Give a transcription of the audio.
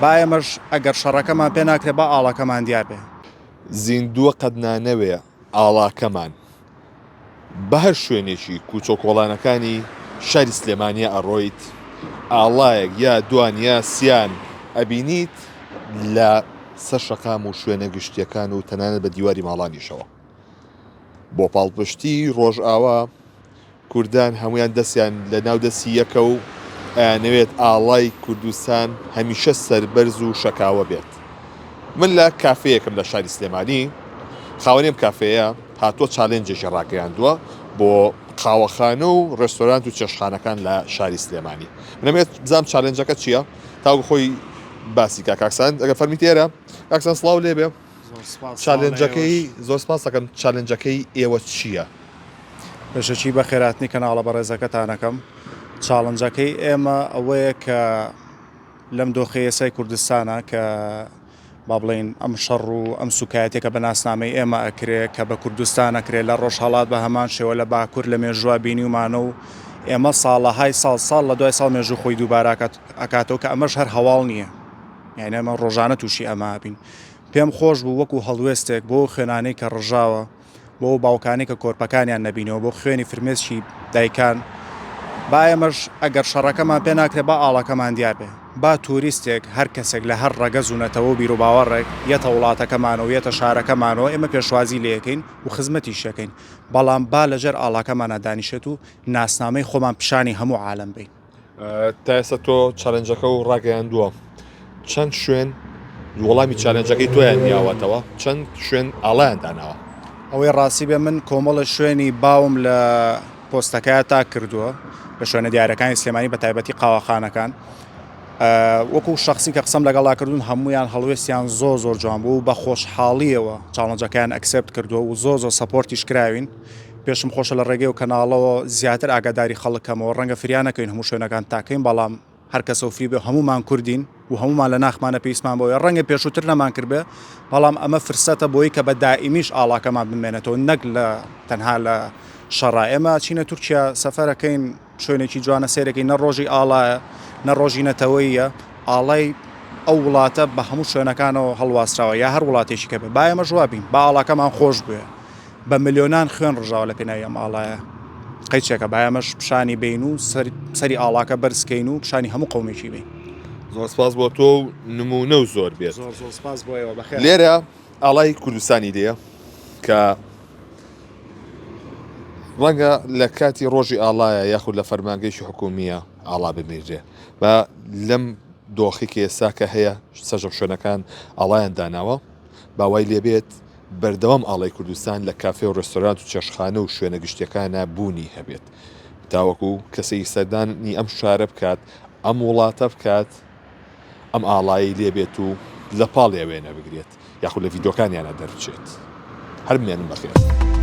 با ئێمەش ئەگەر شەڕەکەمان پێ ناکرێت با ئاڵەکەمان دیار بێ. زیندووە قەت نانەوێ ئاڵاکەمان بە هەر شوێنێکی کوچۆکۆڵانەکانی شاری سلێمانیە ئەڕۆیت ئاڵایەک یا دوانیا سیان ئەبینیت لە سەر شەقام و شوێنە گشتیەکان و تەنانەت بە دیواری ماڵانیشەوە. بۆ پاڵپشتی ڕۆژئاوا کوردان هەمویان دەستیان لە ناو دەستی یەکە و ئەیانەوێت ئاڵای کوردستان هەمیشە سەربەرز و شەکاوە بێت. من لە کافەیەکم لە شاری سلێمانی خاوەنێم کافەیە هاتووە چالێنجێکی ڕاگەیاندووە بۆ قاوەخانە و ڕێستۆرانت و چێشتخانەکان لە شاری سلێمانی. منەمێت بزانم چالێنجەکە چییە تاوگە خۆی باسی کاکسان ئەگە فەرمی تێرە کاکسان سڵاو لێ بێ چالێنجەکەی زۆر سپاس دەکەم چالێنجەکەی ئێوە چییە؟ پێشەچی بە خێراتنی کەناڵە بە ڕێزەکەتانەکەم چاڵنجەکەی ئێمە ئەوەیە کە لەم دۆخەیەسای کوردستانە کە با بڵین ئەم شەڕ و ئەم سوکایەتێکە بە ناسنامەی ئێمە ئەکرێت کە بە کوردستان ئەکرێت لە ڕۆژهەڵات بە هەمان شێوە لە باکوور لە مێژووا بینیومانە و ئێمە ساڵەهای ساڵ لە دوای ساڵ مێژوو خۆی دووبارە ئەکاتەوە کە ئەمەش هەر هەواڵ نییە، یعنی ئەمە ڕۆژانە تووشی ئەمە بین. پێم خۆش بوو وەکو هەڵوێستێک بۆ خوێنانەی کە ڕژاوە بۆ باوکانی کە کۆرپەکانیان نەبینەوە بۆ خوێنی فرمێسکی دایکان با ئێمەش ئەگەر شەڕەکەمان پێ ناکرێت با ئاڵەکەمان دیار بێ، با تووریستێک هەر کەسێک لە هەر ڕەگە زوونەتەوە بیر و باوەڕێک یەتە وڵاتەکەمانەوە یەتە شارەکەمانەوە ئێمە پێشوازی لێەکەین و خزمەتی شەکەین، بەڵام با لەژێر ئاڵاکەمانە دانیشێت و ناسنامەی خۆمان پیشانی هەموو عالەم بین. تا ئێستا تۆ چالێنجەکە و ڕاگەیاندووە چەند شوێن وەڵامی چالێنجەکەی تۆیان نیاوەتەوە چەند شوێن ئاڵایان داناوە؟ ئەوەی ڕاستی بێ من کۆمەڵە شوێنی باوم لە پۆستەکەی تا کردووە لە شوێنە دیارەکانی سلێمانی بە تایبەتی قاوەخانەکان. وەکو شخصی کە قسەم لەگەڵا کردوون هەمویان هەڵوێستیان زۆر جوان بوو بە خۆشحاڵیەوە چاڵنجەکان ئەکسپت کردووە و زۆر سەپۆرتیش کراوین. پێشم خۆشە لە ڕێگەی و کەناڵەوە زیاتر ئاگاداری خەڵکەمەوە ڕەنگە فریانەکەین هەموو شوێنەکان تاکەین، بەڵام هەر کەسە و فری بێ هەمومان کوردین و هەمومان لە ناخمانە پێیسمان بۆی ڕەنگە پێشووتر نەمان کردبێ، بەڵام ئەمە فرسەتە بۆی کە بە دائیمیش ئاڵاکەمان بمێنێتەوە نەک لە تەنها لە شەڕا. ئێمە چینە تورکیا سەفەرەکەین شوێنێکی جوانە سێرەکەی نە ڕۆژی ئاڵایە نە ڕۆژی نەتەوەیە، ئاڵای ئەو وڵاتە بە هەموو شوێنەکانەوە هەڵواستراوە یا هەر وڵاتێکی کە بێ با ئێمە جوابین با ئاڵاکەمان خۆش بووە بە ملیۆنان خوێن ڕژاوە لە پێناوی ئەم ئاڵایە قەیچێکە با ئێمەش پیشانی بین و سەری ئاڵاکە بەرزکەین و پیشانی هەموو قەومێکی بین. زۆر سپاس بۆ تۆ و نمونە و زۆر بێت. زۆر سپاس بۆ ئێوە بەخێر. لێرە ئاڵای کوردستانی لێیە کە ڕەنگە لە کاتی ڕۆژی ئاڵایە یاخود لە فەرمانگەیشی حکومیە ئاڵا بمێژێ بە لەم دۆخێکی ئێستا کە هەیە سەرجەم شوێنەکان ئاڵایان داناوە باوای لێبێت بەردەوام ئاڵای کوردستان لە کافێ و ڕێستۆرانت و چێشتخانە و شوێنە گشتیەکانە بوونی هەبێت تاوەکو کەسێکی سەردانی ئەم شارە بکات ئەم وڵاتە بکات ئەم ئاڵایی لێبێت و لە پاڵ وێنە بگرێت یاخود لە ڤیدۆکانیانە دەرچێت. هەر بمێنم بەخێر.